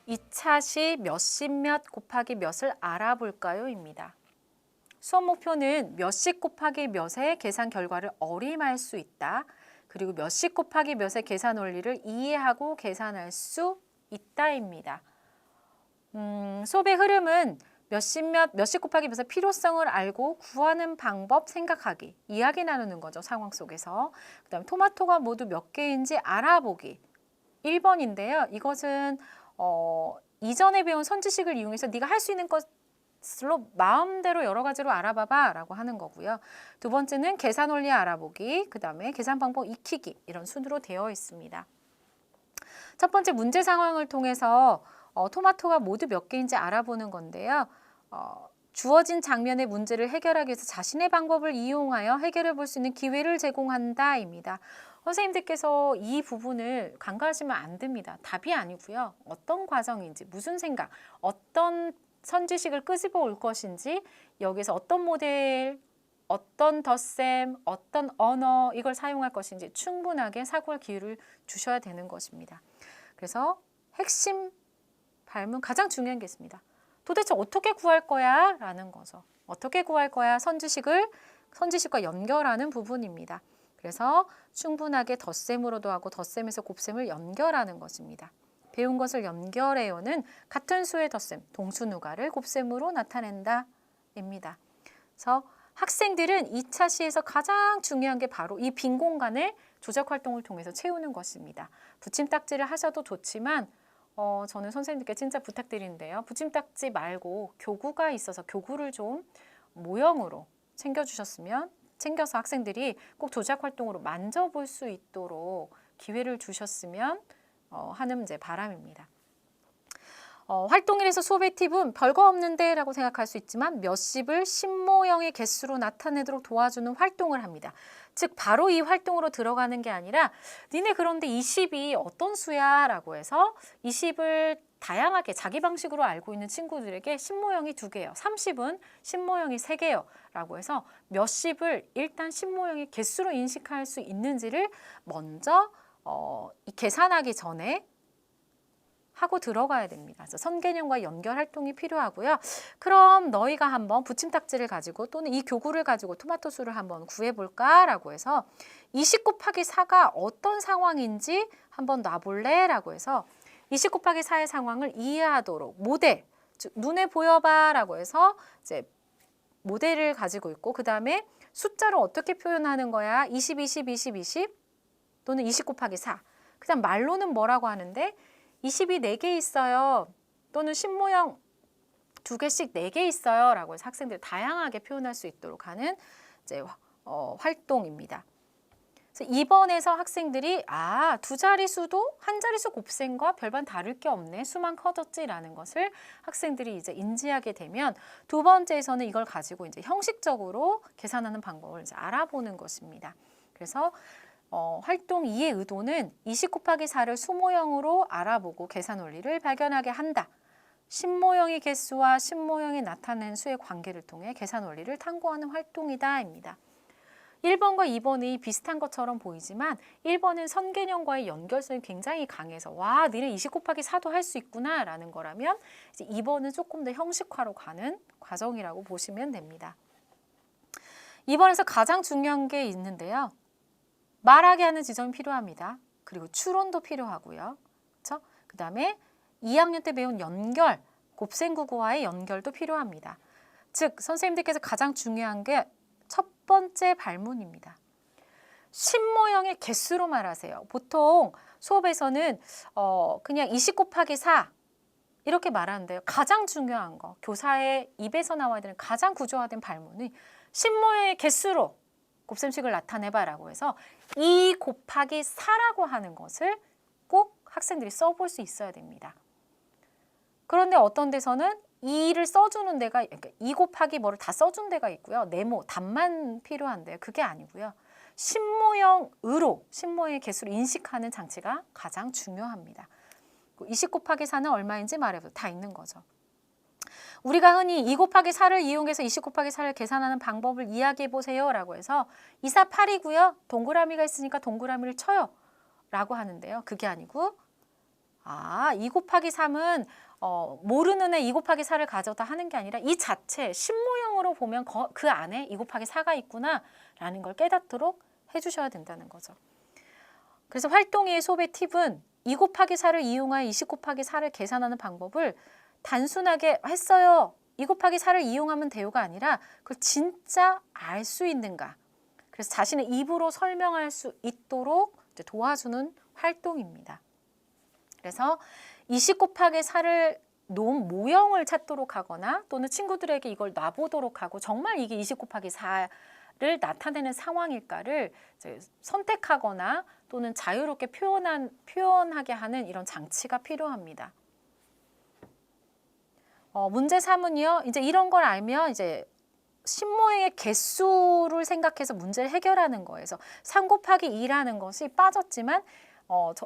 2차 시 몇십 몇 곱하기 몇을 알아볼까요? 입니다. 수업 목표는 몇십 곱하기 몇의 계산 결과를 어림할 수 있다. 그리고 몇십 곱하기 몇의 계산 원리를 이해하고 계산할 수 있다입니다. 수업의 흐름은 몇십 곱하기 몇의 필요성을 알고 구하는 방법 생각하기, 이야기 나누는 거죠. 상황 속에서. 그 다음에 토마토가 모두 몇 개인지 알아보기. 1번인데요. 이것은 이전에 배운 선지식을 이용해서 네가 할 수 있는 것으로 마음대로 여러 가지로 알아봐봐 라고 하는 거고요. 두 번째는 계산 원리 알아보기, 그 다음에 계산 방법 익히기 이런 순으로 되어 있습니다. 첫 번째 문제 상황을 통해서 토마토가 모두 몇 개인지 알아보는 건데요. 주어진 장면의 문제를 해결하기 위해서 자신의 방법을 이용하여 해결해 볼 수 있는 기회를 제공한다입니다. 선생님들께서 이 부분을 간과하시면 안 됩니다. 답이 아니고요. 어떤 과정인지, 무슨 생각, 어떤 선지식을 끄집어 올 것인지, 여기서 어떤 모델, 어떤 덧셈, 어떤 언어 이걸 사용할 것인지 충분하게 사고할 기회를 주셔야 되는 것입니다. 그래서 핵심 발문 가장 중요한 게 있습니다. 도대체 어떻게 구할 거야? 라는 거죠. 어떻게 구할 거야? 선지식과 연결하는 부분입니다. 그래서 충분하게 덧셈으로도 하고 덧셈에서 곱셈을 연결하는 것입니다. 배운 것을 연결해요는 같은 수의 덧셈, 동수누가를 곱셈으로 나타낸다 입니다. 그래서 학생들은 2차 시에서 가장 중요한 게 바로 이 빈 공간을 조작 활동을 통해서 채우는 것입니다. 붙임딱지를 하셔도 좋지만 저는 선생님들께 진짜 부탁드리는데요. 붙임딱지 말고 교구가 있어서 교구를 좀 모형으로 챙겨서 학생들이 꼭 조작 활동으로 만져볼 수 있도록 기회를 주셨으면 하는 이제 바람입니다. 활동일에서 수업의 팁은 별거 없는데 라고 생각할 수 있지만 몇십을 신모형의 개수로 나타내도록 도와주는 활동을 합니다. 즉 바로 이 활동으로 들어가는 게 아니라 니네 그런데 20이 어떤 수야? 라고 해서 20을 다양하게 자기 방식으로 알고 있는 친구들에게 신모형이 2개예요. 30은 신모형이 3개예요. 라고 해서 몇십을 일단 신모형의 개수로 인식할 수 있는지를 먼저 계산하기 전에 하고 들어가야 됩니다. 그래서 선개념과 연결 활동이 필요하고요. 그럼 너희가 한번 붙임딱지를 가지고 또는 이 교구를 가지고 토마토 수를 한번 구해볼까? 라고 해서 20 곱하기 4가 어떤 상황인지 한번 놔볼래? 라고 해서 20 곱하기 4의 상황을 이해하도록 모델, 즉 눈에 보여봐 라고 해서 이제 모델을 가지고 있고 그 다음에 숫자로 어떻게 표현하는 거야? 20, 20, 20, 20 또는 20 곱하기 4. 그 다음 말로는 뭐라고 하는데 20이 4개 있어요. 또는 신모형 2개씩 4개 있어요. 라고 해서 학생들이 다양하게 표현할 수 있도록 하는 이제 활동입니다. 그래서 2번에서 학생들이 2자릿수도 한 자릿수 곱셈과 별반 다를 게 없네. 수만 커졌지라는 것을 학생들이 이제 인지하게 되면 두 번째에서는 이걸 가지고 이제 형식적으로 계산하는 방법을 이제 알아보는 것입니다. 그래서 활동 2의 의도는 20 곱하기 4를 수모형으로 알아보고 계산 원리를 발견하게 한다. 신모형의 개수와 신모형이 나타낸 수의 관계를 통해 계산 원리를 탐구하는 활동이다 입니다. 1번과 2번이 비슷한 것처럼 보이지만 1번은 선개념과의 연결성이 굉장히 강해서 와, 니네 20 곱하기 4도 할 수 있구나 라는 거라면 이제 2번은 조금 더 형식화로 가는 과정이라고 보시면 됩니다. 2번에서 가장 중요한 게 있는데요. 말하게 하는 지점이 필요합니다. 그리고 추론도 필요하고요. 그렇죠? 그 다음에 2학년 때 배운 연결, 곱셈구구와의 연결도 필요합니다. 즉 선생님들께서 가장 중요한 게 첫 번째 발문입니다. 신모형의 개수로 말하세요. 보통 수업에서는 그냥 20 곱하기 4 이렇게 말하는데요. 가장 중요한 거, 교사의 입에서 나와야 되는 가장 구조화된 발문이 신모형의 개수로 곱셈식을 나타내봐라고 해서 2 곱하기 4라고 하는 것을 꼭 학생들이 써볼 수 있어야 됩니다. 그런데 어떤 데서는 2를 써주는 데가, 그러니까 2 곱하기 뭐를 다 써준 데가 있고요. 네모, 답만 필요한데요. 그게 아니고요. 신모형으로, 신모형의 개수를 인식하는 장치가 가장 중요합니다. 20 곱하기 4는 얼마인지 말해도 다 있는 거죠. 우리가 흔히 2 곱하기 4를 이용해서 20 곱하기 4를 계산하는 방법을 이야기해 보세요 라고 해서 2, 4, 8이고요. 동그라미가 있으니까 동그라미를 쳐요 라고 하는데요. 그게 아니고 아, 2 곱하기 3은 모르는 애 2 곱하기 4를 가져다 하는 게 아니라 이 자체 신모형으로 보면 그 안에 2 곱하기 4가 있구나라는 걸 깨닫도록 해주셔야 된다는 거죠. 그래서 활동의 수업의 팁은 2 곱하기 4를 이용하여 20 곱하기 4를 계산하는 방법을 단순하게 했어요. 2 곱하기 4를 이용하면 돼요가 아니라 그걸 진짜 알 수 있는가. 그래서 자신의 입으로 설명할 수 있도록 이제 도와주는 활동입니다. 그래서 20 곱하기 4를 놓은 모형을 찾도록 하거나 또는 친구들에게 이걸 놔보도록 하고 정말 이게 20 곱하기 4를 나타내는 상황일까를 이제 선택하거나 또는 자유롭게 표현하게 하는 이런 장치가 필요합니다. 문제 3은요. 이제 이런 걸 알면 이제 신모형의 개수를 생각해서 문제를 해결하는 거예요. 그래서 3 곱하기 2라는 것이 빠졌지만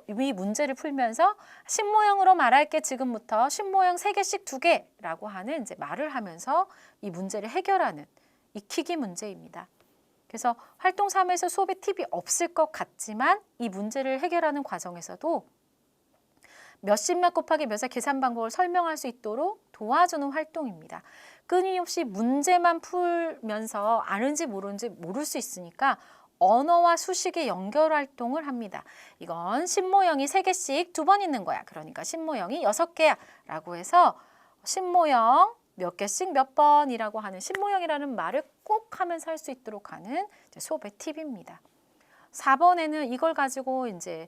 이 문제를 풀면서 신모형으로 말할게 지금부터 신모형 3개씩 2개라고 하는 이제 말을 하면서 이 문제를 해결하는 익히기 문제입니다. 그래서 활동 3에서 수업에 팁이 없을 것 같지만 이 문제를 해결하는 과정에서도 몇십 몇 곱하기 몇의 계산 방법을 설명할 수 있도록 도와주는 활동입니다. 끊임없이 문제만 풀면서 아는지 모르는지 모를 수 있으니까 언어와 수식의 연결 활동을 합니다. 이건 신모형이 3개씩 2번 있는 거야. 그러니까 신모형이 6개야 라고 해서 신모형 몇 개씩 몇 번이라고 하는 신모형이라는 말을 꼭 하면서 할 수 있도록 하는 수업의 팁입니다. 4번에는 이걸 가지고 이제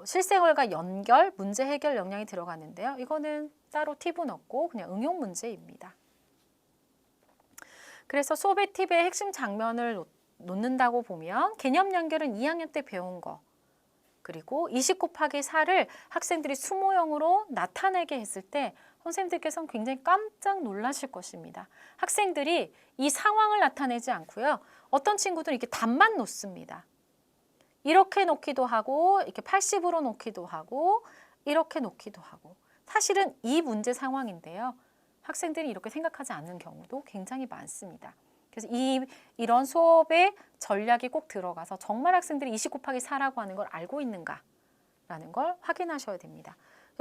실생활과 연결, 문제 해결 역량이 들어가는데요. 이거는 따로 팁은 없고 그냥 응용 문제입니다. 그래서 수업의 팁의 핵심 장면을 놓는다고 보면 개념 연결은 2학년 때 배운 거, 그리고 20 곱하기 4를 학생들이 수모형으로 나타내게 했을 때 선생님들께서는 굉장히 깜짝 놀라실 것입니다. 학생들이 이 상황을 나타내지 않고요. 어떤 친구들은 이렇게 답만 놓습니다. 이렇게 놓기도 하고 이렇게 80으로 놓기도 하고 이렇게 놓기도 하고 사실은 이 문제 상황인데요. 학생들이 이렇게 생각하지 않는 경우도 굉장히 많습니다. 그래서 이런 수업의 전략이 꼭 들어가서 정말 학생들이 20 곱하기 4라고 하는 걸 알고 있는가라는 걸 확인하셔야 됩니다.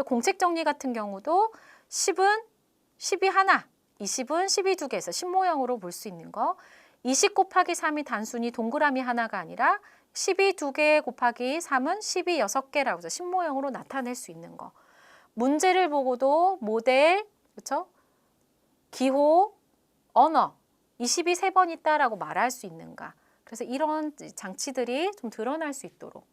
공책 정리 같은 경우도 10은 10이 하나, 20은 10이 2개에서 신모형으로 볼 수 있는 거 20 곱하기 3이 단순히 동그라미 하나가 아니라 10이 2개 곱하기 3은 10이 6개라고 해서 신모형으로 나타낼 수 있는 거. 문제를 보고도 모델, 그렇죠? 기호, 언어, 20이 3번 있다라고 말할 수 있는가. 그래서 이런 장치들이 좀 드러날 수 있도록.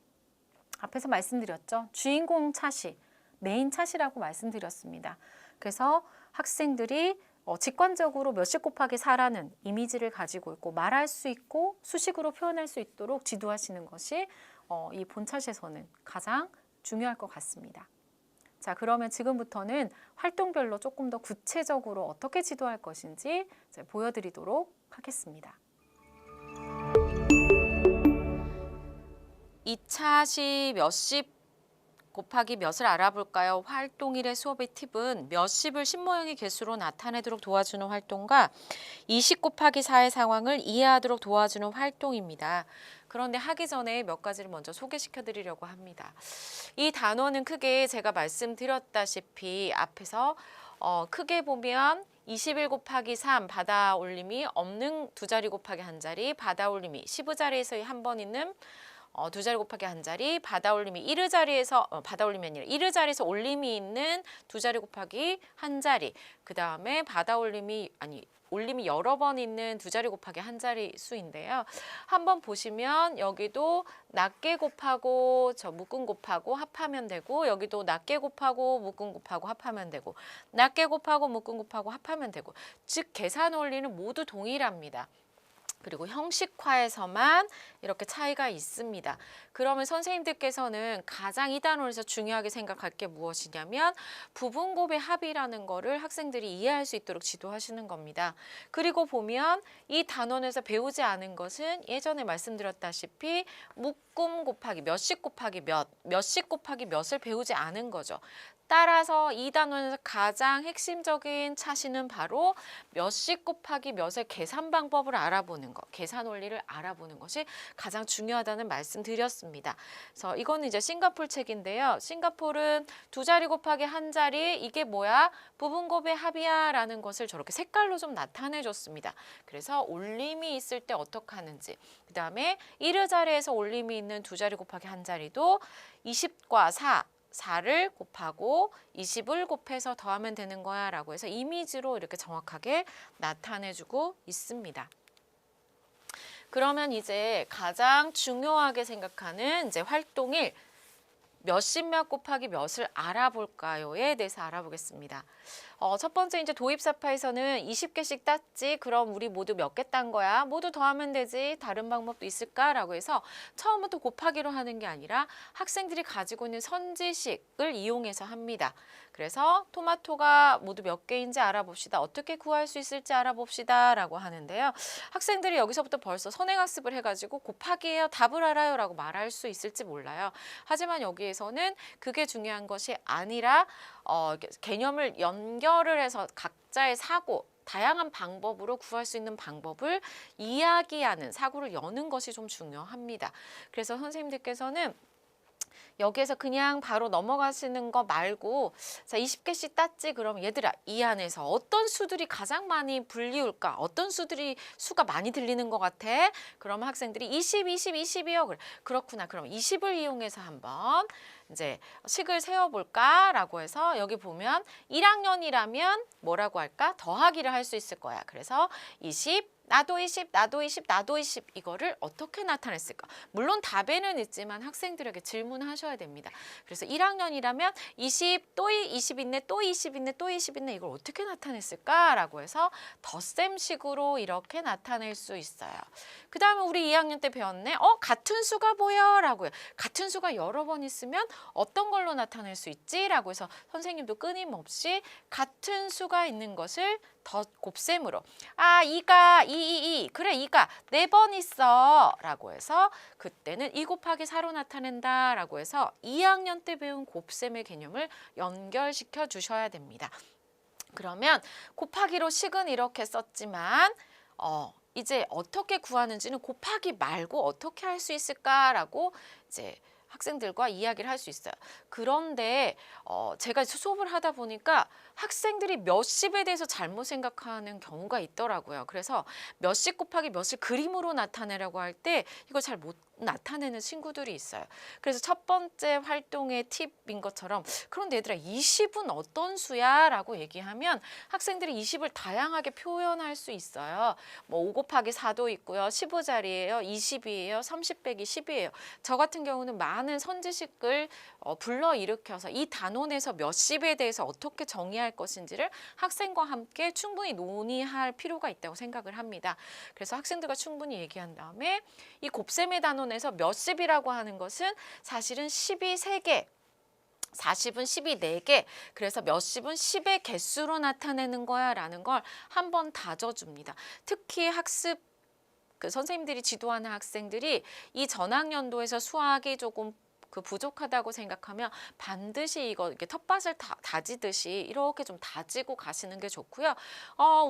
앞에서 말씀드렸죠. 주인공 차시, 메인 차시라고 말씀드렸습니다. 그래서 학생들이 직관적으로 몇십 곱하기 4라는 이미지를 가지고 있고 말할 수 있고 수식으로 표현할 수 있도록 지도하시는 것이 이 본차시에서는 가장 중요할 것 같습니다. 자, 그러면 지금부터는 활동별로 조금 더 구체적으로 어떻게 지도할 것인지 보여드리도록 하겠습니다. 이 차시 몇십 곱하기 몇을 알아볼까요? 활동 1의 수업의 팁은 몇십을 신모형의 개수로 나타내도록 도와주는 활동과 20 곱하기 4의 상황을 이해하도록 도와주는 활동입니다. 그런데 하기 전에 몇 가지를 먼저 소개시켜 드리려고 합니다. 이 단원은 크게 제가 말씀드렸다시피 앞에서 크게 보면 21 곱하기 3 받아 올림이 없는 두 자리 곱하기 한 자리, 받아 올림이 15자리에서 한 번 있는 두 자리 곱하기 한 자리, 받아 올림이 1의 자리에서 받아 올림이 아니라 1의 자리에서 올림이 있는 두 자리 곱하기 한 자리. 그 다음에 받아 올림이 올림이 여러 번 있는 두 자리 곱하기 한 자리 수인데요. 한번 보시면 여기도 낮게 곱하고 묶음 곱하고 합하면 되고 여기도 낮게 곱하고 묶음 곱하고 합하면 되고 낮게 곱하고 묶음 곱하고 합하면 되고 즉 계산 원리는 모두 동일합니다. 그리고 형식화에서만 이렇게 차이가 있습니다. 그러면 선생님들께서는 가장 이 단원에서 중요하게 생각할 게 무엇이냐면 부분곱의 합이라는 거를 학생들이 이해할 수 있도록 지도하시는 겁니다. 그리고 보면 이 단원에서 배우지 않은 것은 예전에 말씀드렸다시피 묶음 곱하기 몇십 곱하기 몇십 곱하기 몇을 배우지 않은 거죠. 따라서 이 단원에서 가장 핵심적인 차시는 바로 몇십 곱하기 몇의 계산 방법을 알아보는 것, 계산 원리를 알아보는 것이 가장 중요하다는 말씀 드렸습니다. 그래서 이거는 이제 싱가폴 책인데요. 싱가폴은 두 자리 곱하기 한 자리, 이게 뭐야? 부분곱의 합이야 라는 것을 저렇게 색깔로 좀 나타내 줬습니다. 그래서 올림이 있을 때 어떻게 하는지, 그 다음에 이르 자리에서 올림이 있는 두 자리 곱하기 한 자리도 20과 4를 곱하고 20을 곱해서 더하면 되는 거야 라고 해서 이미지로 이렇게 정확하게 나타내주고 있습니다. 그러면 이제 가장 중요하게 생각하는 이제 활동일 몇십 몇 곱하기 몇을 알아볼까요에 대해서 알아보겠습니다. 첫 번째 이제 도입사파에서는 20개씩 땄지. 그럼 우리 모두 몇 개 딴 거야? 모두 더하면 되지. 다른 방법도 있을까라고 해서 처음부터 곱하기로 하는 게 아니라 학생들이 가지고 있는 선지식을 이용해서 합니다. 그래서 토마토가 모두 몇 개인지 알아봅시다. 어떻게 구할 수 있을지 알아봅시다 라고 하는데요. 학생들이 여기서부터 벌써 선행학습을 해가지고 곱하기예요, 답을 알아요 라고 말할 수 있을지 몰라요. 하지만 여기에서는 그게 중요한 것이 아니라 개념을 연결을 해서 각자의 사고, 다양한 방법으로 구할 수 있는 방법을 이야기하는, 사고를 여는 것이 좀 중요합니다. 그래서 선생님들께서는 여기에서 그냥 바로 넘어가시는 거 말고, 자, 20개씩 땄지. 그럼 얘들아, 이 안에서 어떤 수들이 가장 많이 불리울까? 어떤 수가 많이 들리는 것 같아? 그러면 학생들이 20, 20, 20이요. 그래. 그렇구나. 그럼 20을 이용해서 한번 이제 식을 세워볼까라고 해서 여기 보면 1학년이라면 뭐라고 할까? 더하기를 할 수 있을 거야. 그래서 20, 나도 20, 나도 20, 나도 20 이거를 어떻게 나타냈을까? 물론 답에는 있지만 학생들에게 질문하셔야 됩니다. 그래서 1학년이라면 20, 또 20 있네, 또 20 있네, 또 20 있네 이걸 어떻게 나타냈을까라고 해서 덧셈식으로 이렇게 나타낼 수 있어요. 그 다음에 우리 2학년 때 배웠네. 같은 수가 보여 라고요. 같은 수가 여러 번 있으면 어떤 걸로 나타낼 수 있지? 라고 해서 선생님도 끊임없이 같은 수가 있는 것을 더 곱셈으로 이가 그래 이가 4번 있어 라고 해서 그때는 2 곱하기 4로 나타낸다 라고 해서 2학년 때 배운 곱셈의 개념을 연결시켜 주셔야 됩니다. 그러면 곱하기로 식은 이렇게 썼지만 이제 어떻게 구하는지는 곱하기 말고 어떻게 할 수 있을까라고 이제 학생들과 이야기를 할 수 있어요. 그런데 제가 수업을 하다 보니까 학생들이 몇십에 대해서 잘못 생각하는 경우가 있더라고요. 그래서 몇십 곱하기 몇을 그림으로 나타내라고 할 때 이걸 잘 못 나타내는 친구들이 있어요. 그래서 첫 번째 활동의 팁인 것처럼 그런데 얘들아 20은 어떤 수야? 라고 얘기하면 학생들이 20을 다양하게 표현할 수 있어요. 뭐 5 곱하기 4도 있고요. 15자리예요. 20이에요. 30 빼기 10이에요. 저 같은 경우는 많은 선지식을 불러일으켜서 이 단원에서 몇십에 대해서 어떻게 정의할 것인지를 학생과 함께 충분히 논의할 필요가 있다고 생각을 합니다. 그래서 학생들과 충분히 얘기한 다음에 이 곱셈의 단원에서 몇십이라고 하는 것은 사실은 10이 3개, 40은 10이 4개, 그래서 몇십은 10의 개수로 나타내는 거야 라는 걸 한번 다져줍니다. 특히 학습 선생님들이 지도하는 학생들이 이 전학년도에서 수학이 조금 부족하다고 생각하면 반드시 이렇게 텃밭을 다지듯이 이렇게 좀 다지고 가시는 게 좋고요.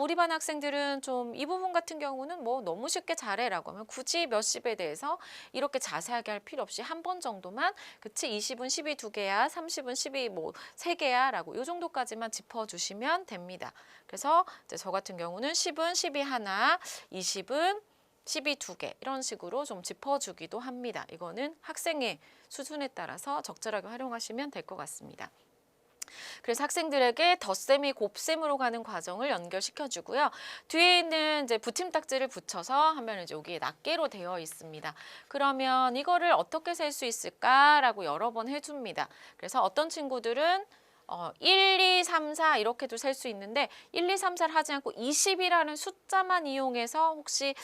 우리 반 학생들은 좀 이 부분 같은 경우는 뭐 너무 쉽게 잘해라고 하면 굳이 몇십에 대해서 이렇게 자세하게 할 필요 없이 한 번 정도만 그치 20은 10이 2개야, 30은 10이 뭐 3개야 라고 이 정도까지만 짚어주시면 됩니다. 그래서 이제 저 같은 경우는 10은 10이 하나, 20은 10이 2개 이런 식으로 좀 짚어주기도 합니다. 이거는 학생의 수준에 따라서 적절하게 활용하시면 될 것 같습니다. 그래서 학생들에게 덧셈이 곱셈으로 가는 과정을 연결시켜 주고요. 뒤에 있는 이제 붙임딱지를 붙여서 하면 이제 여기에 낱개로 되어 있습니다. 그러면 이거를 어떻게 셀 수 있을까라고 여러 번 해줍니다. 그래서 어떤 친구들은 1, 2, 3, 4 이렇게도 셀 수 있는데 1, 2, 3, 4를 하지 않고 20이라는 숫자만 이용해서 혹시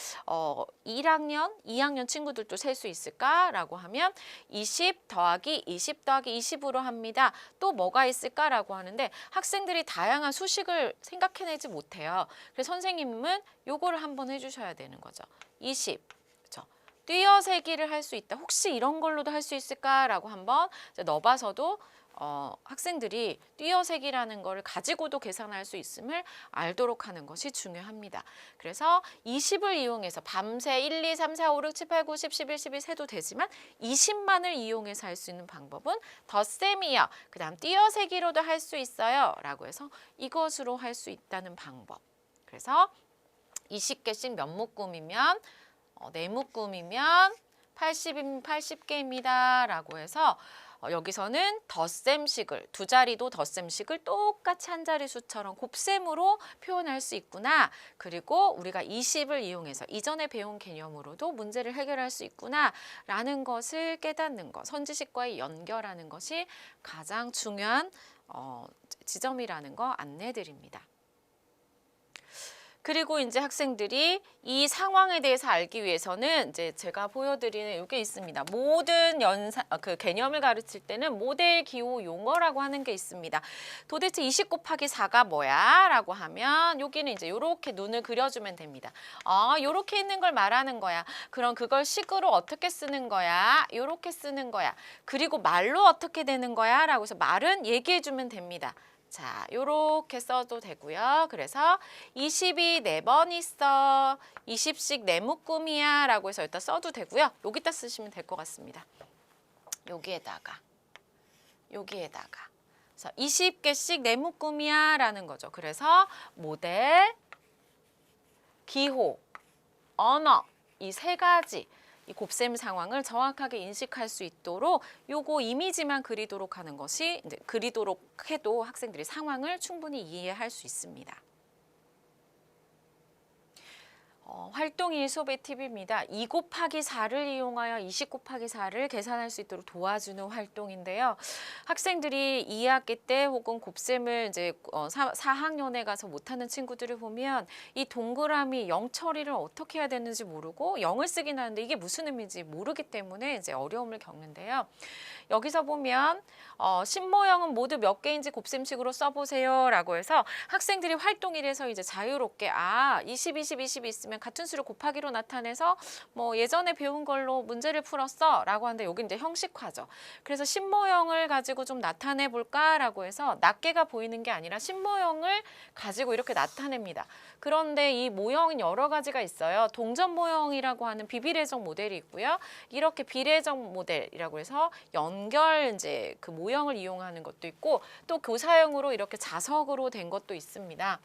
1학년, 2학년 친구들도 셀 수 있을까라고 하면 20 더하기 20 더하기 20으로 합니다. 또 뭐가 있을까라고 하는데 학생들이 다양한 수식을 생각해내지 못해요. 그래서 선생님은 요거를 한번 해주셔야 되는 거죠. 20. 띄어세기를 할 수 있다. 혹시 이런 걸로도 할 수 있을까라고 한번 넣어봐서도 학생들이 띄어세기라는 거를 가지고도 계산할 수 있음을 알도록 하는 것이 중요합니다. 그래서 20을 이용해서 밤새 1, 2, 3, 4, 5, 6, 7, 8, 9, 10, 11, 12 세도 되지만 20만을 이용해서 할 수 있는 방법은 덧셈이요. 그 다음 띄어세기로도 할 수 있어요. 라고 해서 이것으로 할 수 있다는 방법. 그래서 20개씩 몇 묶음이면 네 묶음이면 80개입니다. 라고 해서 여기서는 덧셈식을 두 자리도 덧셈식을 똑같이 한 자리 수처럼 곱셈으로 표현할 수 있구나. 그리고 우리가 20을 이용해서 이전에 배운 개념으로도 문제를 해결할 수 있구나 라는 것을 깨닫는 것, 선지식과의 연결하는 것이 가장 중요한 지점이라는 거 안내드립니다. 그리고 이제 학생들이 이 상황에 대해서 알기 위해서는 이제 제가 보여드리는 이게 있습니다. 모든 그 개념을 가르칠 때는 모델 기호 용어라고 하는 게 있습니다. 도대체 20 곱하기 4가 뭐야? 라고 하면 여기는 이제 이렇게 눈을 그려주면 됩니다. 이렇게 있는 걸 말하는 거야. 그럼 그걸 식으로 어떻게 쓰는 거야? 이렇게 쓰는 거야. 그리고 말로 어떻게 되는 거야? 라고 해서 말은 얘기해주면 됩니다. 자, 요렇게 써도 되고요. 그래서 20이 4번 있어. 20씩 4묶음이야. 라고 해서 일단 써도 되고요. 여기다 쓰시면 될 것 같습니다. 여기에다가. 그래서 20개씩 4묶음이야. 라는 거죠. 그래서 모델, 기호, 언어 이 세 가지 이 곱셈 상황을 정확하게 인식할 수 있도록 요거 이미지만 그리도록 하는 것이 이제 그리도록 해도 학생들이 상황을 충분히 이해할 수 있습니다. 활동이 수업의 팁입니다. 2 곱하기 4를 이용하여 20 곱하기 4를 계산할 수 있도록 도와주는 활동인데요. 학생들이 2학기 때 혹은 곱셈을 이제 4학년에 가서 못하는 친구들을 보면 이 동그라미 0 처리를 어떻게 해야 되는지 모르고 0을 쓰긴 하는데 이게 무슨 의미인지 모르기 때문에 이제 어려움을 겪는데요. 여기서 보면 신모형은 모두 몇 개인지 곱셈식으로 써보세요 라고 해서 학생들이 활동일에서 이제 자유롭게 20, 20, 20 있으면 같은 수를 곱하기로 나타내서 뭐 예전에 배운 걸로 문제를 풀었어 라고 하는데 여기 이제 형식화죠. 그래서 신모형을 가지고 좀 나타내 볼까 라고 해서 낱개가 보이는 게 아니라 신모형을 가지고 이렇게 나타냅니다. 그런데 이 모형은 여러 가지가 있어요. 동전 모형이라고 하는 비비례적 모델이 있고요. 이렇게 비례적 모델이라고 해서 연결 이제 그 모형을 이용하는 것도 있고 또 교사형으로 이렇게 자석으로 된 것도 있습니다.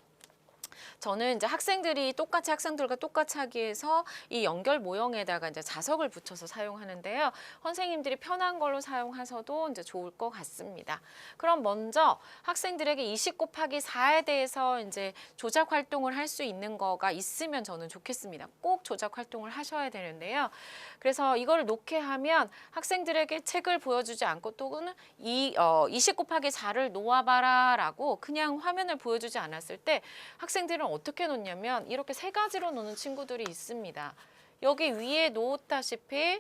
저는 이제 학생들과 똑같이 하기 위해서 이 연결 모형에다가 이제 자석을 붙여서 사용하는데요. 선생님들이 편한 걸로 사용하셔도 이제 좋을 것 같습니다. 그럼 먼저 학생들에게 20 곱하기 4에 대해서 이제 조작 활동을 할 수 있는 거가 있으면 저는 좋겠습니다. 꼭 조작 활동을 하셔야 되는데요. 그래서 이걸 놓게 하면 학생들에게 책을 보여주지 않고 또는 20 곱하기 4를 놓아봐라 라고 그냥 화면을 보여주지 않았을 때 학생들은 어떻게 놓냐면 이렇게 세 가지로 노는 친구들이 있습니다. 여기 위에 놓았다시피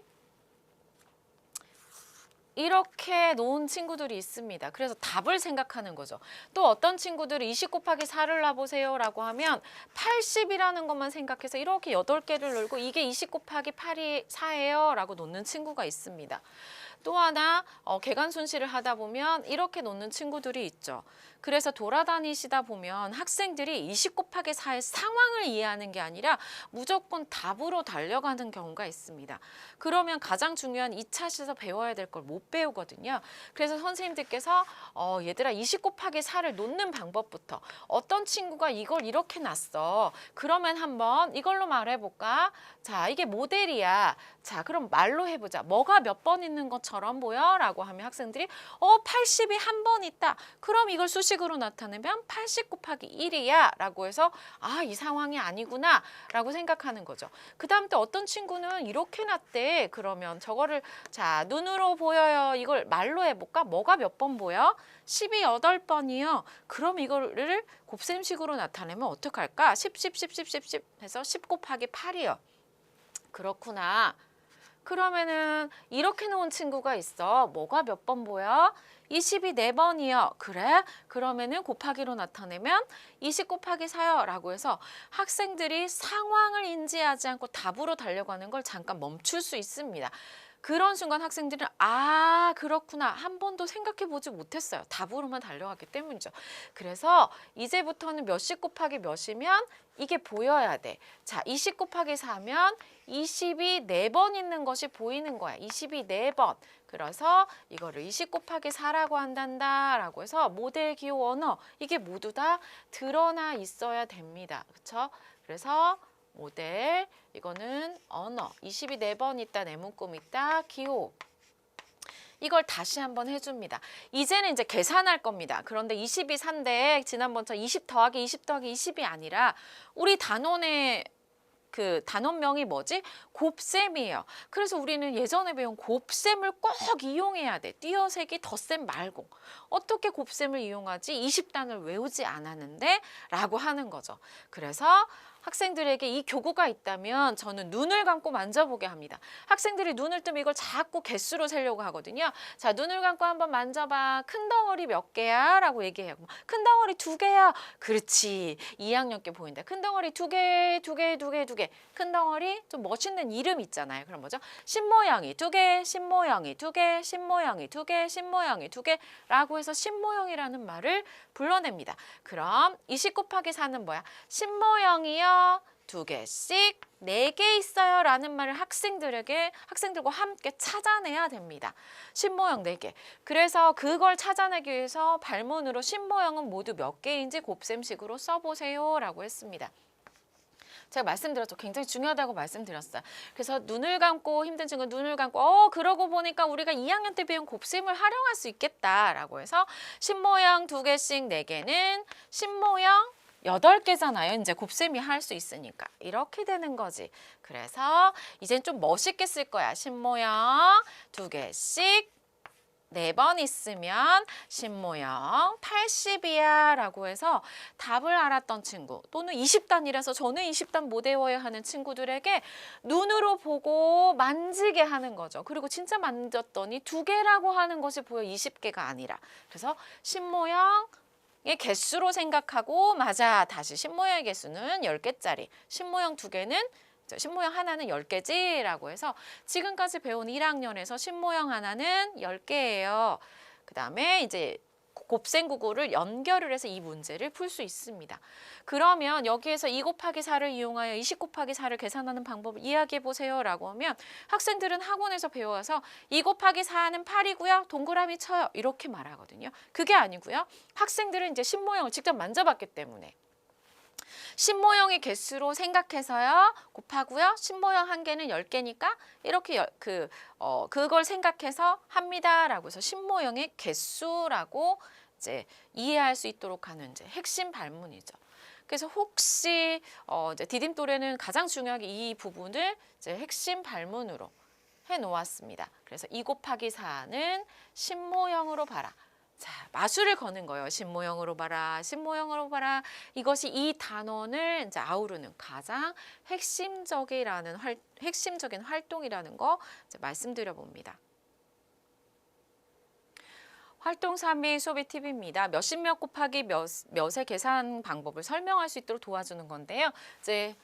이렇게 놓은 친구들이 있습니다. 그래서 답을 생각하는 거죠. 또 어떤 친구들이 20 곱하기 4를 놔보세요 라고 하면 80이라는 것만 생각해서 이렇게 8개를 놀고 이게 20 곱하기 4예요 라고 놓는 친구가 있습니다. 또 하나 계관 손실을 하다 보면 이렇게 놓는 친구들이 있죠. 그래서 돌아다니시다 보면 학생들이 20 곱하기 4의 상황을 이해하는 게 아니라 무조건 답으로 달려가는 경우가 있습니다. 그러면 가장 중요한 2차시에서 배워야 될 걸 못 배우거든요. 그래서 선생님들께서 얘들아 20 곱하기 4를 놓는 방법부터 어떤 친구가 이걸 이렇게 놨어. 그러면 한번 이걸로 말해볼까? 자, 이게 모델이야. 자, 그럼 말로 해보자. 뭐가 몇 번 있는 것처럼 보여? 라고 하면 학생들이 80이 한 번 있다. 그럼 이걸 수식으로 나타내면 80 곱하기 1이야. 라고 해서 이 상황이 아니구나. 라고 생각하는 거죠. 그 다음 또 어떤 친구는 이렇게 놨대. 그러면 저거를 자 눈으로 보여요. 이걸 말로 해볼까? 뭐가 몇 번 보여? 10이 8번이요. 그럼 이거를 곱셈식으로 나타내면 어떡할까? 10, 10, 10, 10, 10, 10 해서 10 곱하기 8이요. 그렇구나. 그러면은 이렇게 놓은 친구가 있어. 뭐가 몇 번 보여? 20이 4번이요. 그래? 그러면은 곱하기로 나타내면 20 곱하기 4요. 라고 해서 학생들이 상황을 인지하지 않고 답으로 달려가는 걸 잠깐 멈출 수 있습니다. 그런 순간 학생들은 아 그렇구나 한 번도 생각해 보지 못했어요. 답으로만 달려갔기 때문이죠. 그래서 이제부터는 몇십 곱하기 몇이면 이게 보여야 돼. 자, 20 곱하기 4면 20이 4번 있는 것이 보이는 거야. 20이 4번. 그래서 이거를 20 곱하기 4라고 한단다라고 해서 모델 기호 언어 이게 모두 다 드러나 있어야 됩니다. 그렇죠? 그래서 모델 이거는 언어 20이 4번 있다 네 문구 있다 기호 이걸 다시 한번 해줍니다. 이제는 이제 계산할 겁니다. 그런데 20이 4인데 지난번처럼 20 더하기 20 더하기 20이 아니라 우리 단원의 그 단원명이 뭐지? 곱셈이에요. 그래서 우리는 예전에 배운 곱셈을 꼭 이용해야 돼. 띄어세기 덧셈 말고. 어떻게 곱셈을 이용하지? 20단을 외우지 않았는데 라고 하는 거죠. 그래서 학생들에게 이 교구가 있다면 저는 눈을 감고 만져보게 합니다. 학생들이 눈을 뜨면 이걸 자꾸 개수로 세려고 하거든요. 자, 눈을 감고 한번 만져봐. 큰 덩어리 몇 개야? 라고 얘기해요. 큰 덩어리 2개야. 그렇지. 2학년께 보인다. 큰 덩어리 2개, 2개, 2개, 2개. 큰 덩어리 좀 멋있는 이름 있잖아요. 그럼 뭐죠? 신모양이 2개, 신모양이 2개, 신모양이 2개, 신모양이 2개 라고 해서 신모양이라는 말을 불러냅니다. 그럼 20 곱하기 4는 뭐야? 신모양이요. 2개씩 4개 있어요 라는 말을 학생들과 함께 찾아내야 됩니다. 신모양 4개. 그래서 그걸 찾아내기 위해서 발문으로 신모양은 모두 몇 개인지 곱셈식으로 써보세요 라고 했습니다. 제가 말씀드렸죠. 굉장히 중요하다고 말씀드렸어요. 그래서 눈을 감고 힘든 친구는 눈을 감고 그러고 보니까 우리가 2학년 때 배운 곱셈을 활용할 수 있겠다라고 해서 신모양 2개씩 4개는 신모양 8개잖아요. 이제 곱셈이 할 수 있으니까. 이렇게 되는 거지. 그래서 이젠 좀 멋있게 쓸 거야. 신모양 2개씩 4번 있으면 신모양 80이야 라고 해서 답을 알았던 친구 또는 20단이라서 저는 20단 못 외워야 하는 친구들에게 눈으로 보고 만지게 하는 거죠. 그리고 진짜 만졌더니 2개라고 하는 것이 보여 20개가 아니라. 그래서 신모양 의 개수로 생각하고 맞아 다시 신모양의 개수는 10개짜리 신모양 2개는 신모양 하나는 10개지라고 해서 지금까지 배운 1학년에서 신모양 하나는 10개예요. 그 다음에 이제 곱셈 구구를 연결을 해서 이 문제를 풀 수 있습니다. 그러면 여기에서 2 곱하기 4를 이용하여 20 곱하기 4를 계산하는 방법을 이야기해 보세요 라고 하면 학생들은 학원에서 배워서 2 곱하기 4는 8이고요. 동그라미 쳐요. 이렇게 말하거든요. 그게 아니고요. 학생들은 이제 신모양을 직접 만져봤기 때문에 신모양의 개수로 생각해서요. 곱하고요. 신모양 한 개는 10개니까 이렇게 그걸 생각해서 합니다라고 해서 신모양의 개수라고 이제 이해할 수 있도록 하는 이제 핵심 발문이죠. 그래서 혹시 이제 디딤 또래는 가장 중요하게 이 부분을 이제 핵심 발문으로 해 놓았습니다. 그래서 2 곱하기 4는 신모양으로 봐라. 자, 마술을 거는 거예요. 신모양으로 봐라, 신모양으로 봐라. 이것이 이 단원을 이제 아우르는 가장 핵심적인 활동이라는 거 이제 말씀드려 봅니다. 활동 3의 수업의 팁입니다. 몇십 몇 곱하기 몇의 계산 방법을 설명할 수 있도록 도와주는 건데요. 이제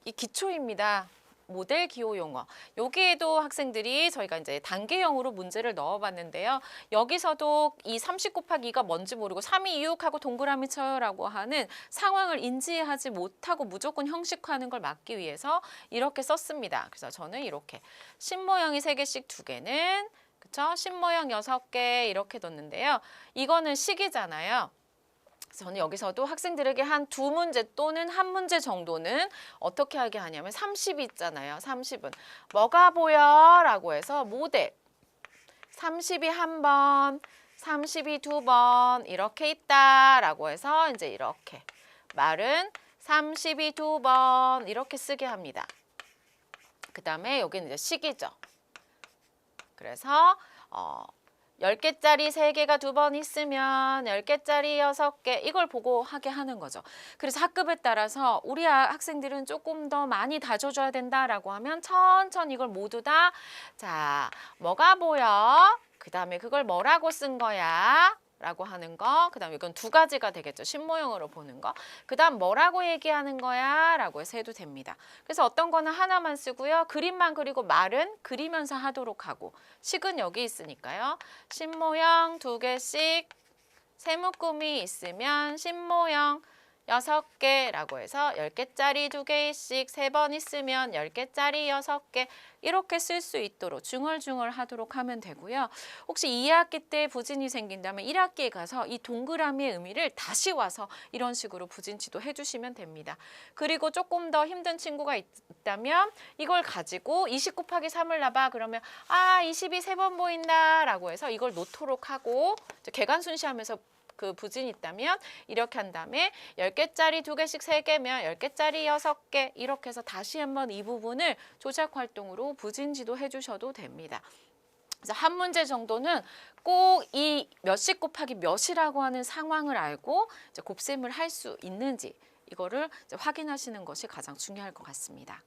이 기초입니다. 모델 기호 용어. 여기에도 학생들이 저희가 이제 단계형으로 문제를 넣어봤는데요. 여기서도 이 30 곱하기 2가 뭔지 모르고 3이 이육하고 동그라미 쳐요라고 하는 상황을 인지하지 못하고 무조건 형식화하는 걸 막기 위해서 이렇게 썼습니다. 그래서 저는 이렇게 신모양이 3개씩 2개는 그쵸? 신모양 6개 이렇게 뒀는데요. 이거는 식이잖아요. 저는 여기서도 학생들에게 한 2문제 또는 1문제 정도는 어떻게 하게 하냐면 30이 있잖아요. 30은 뭐가 보여? 라고 해서 모델 30이 1번, 30이 2번 이렇게 있다라고 해서 이제 이렇게 말은 30이 2번 이렇게 쓰게 합니다. 그 다음에 여기는 이제 식이죠. 그래서 10개짜리 3개가 2번 있으면 10개짜리 6개 이걸 보고 하게 하는 거죠. 그래서 학급에 따라서 우리 학생들은 조금 더 많이 다져줘야 된다라고 하면 천천히 이걸 모두 다 자, 뭐가 보여? 그 다음에 그걸 뭐라고 쓴 거야? 라고 하는 거, 그 다음 이건 두 가지가 되겠죠. 신모형으로 보는 거. 그 다음 뭐라고 얘기하는 거야? 라고 해서 해도 됩니다. 그래서 어떤 거는 하나만 쓰고요. 그림만 그리고 말은 그리면서 하도록 하고, 식은 여기 있으니까요. 신모형 2개씩 세묶음이 있으면 신모형 6개라고 해서 10개짜리 2개씩 3번 있으면 10개짜리 6개 이렇게 쓸 수 있도록 중얼중얼 하도록 하면 되고요. 혹시 2학기 때 부진이 생긴다면 1학기에 가서 이 동그라미의 의미를 다시 와서 이런 식으로 부진치도 해주시면 됩니다. 그리고 조금 더 힘든 친구가 있다면 이걸 가지고 20 곱하기 3을 놔봐. 그러면 20이 3번 보인다 라고 해서 이걸 놓도록 하고 계간 순시하면서 그 부진이 있다면 이렇게 한 다음에 10개짜리 2개씩 3개면 10개짜리 6개 이렇게 해서 다시 한번 이 부분을 조작 활동으로 부진지도 해주셔도 됩니다. 그래서 한 문제 정도는 꼭 이 몇십 곱하기 몇이라고 하는 상황을 알고 이제 곱셈을 할 수 있는지 이거를 이제 확인하시는 것이 가장 중요할 것 같습니다.